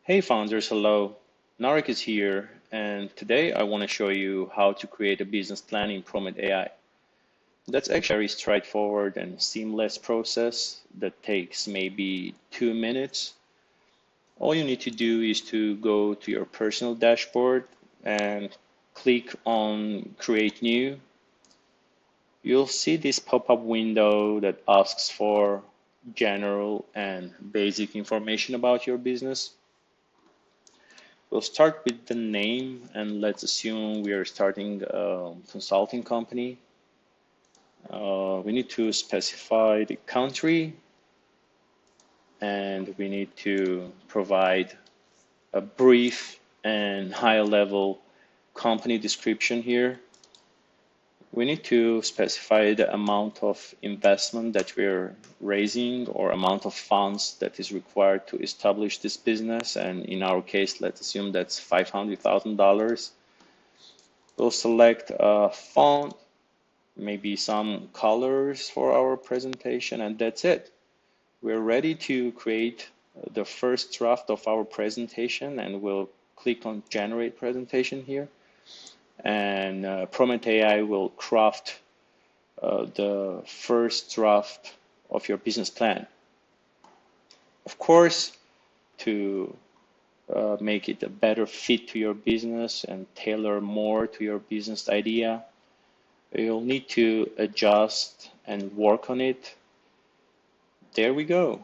Hey founders, hello. Narek is here, and today I want to show you how to create a business plan in PrometAI. That's actually a very straightforward and seamless process that takes maybe 2 minutes. All you need to do is to go to your personal dashboard and click on Create New. You'll see this pop-up window that asks for general and basic information about your business. We'll start with the name, and let's assume we are starting a consulting company. We need to specify the country, and we need to provide a brief and high-level company description here. We need to specify the amount of investment that we're raising or amount of funds that is required to establish this business. And in our case, let's assume that's $500,000. We'll select a font, maybe some colors for our presentation, and that's it. We're ready to create the first draft of our presentation, and we'll click on Generate Presentation here. And PrometAI will craft the first draft of your business plan. Of course, to make it a better fit to your business and tailor more to your business idea, you'll need to adjust and work on it. There we go.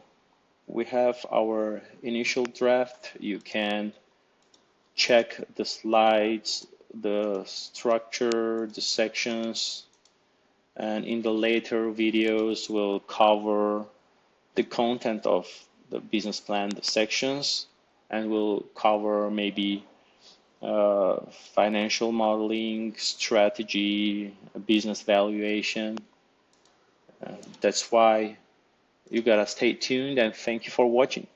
We have our initial draft. You can check the slides, the structure, the sections, and in the later videos we'll cover the content of the business plan, the sections, and we'll cover maybe financial modeling, strategy, business valuation. That's why you gotta stay tuned, and thank you for watching.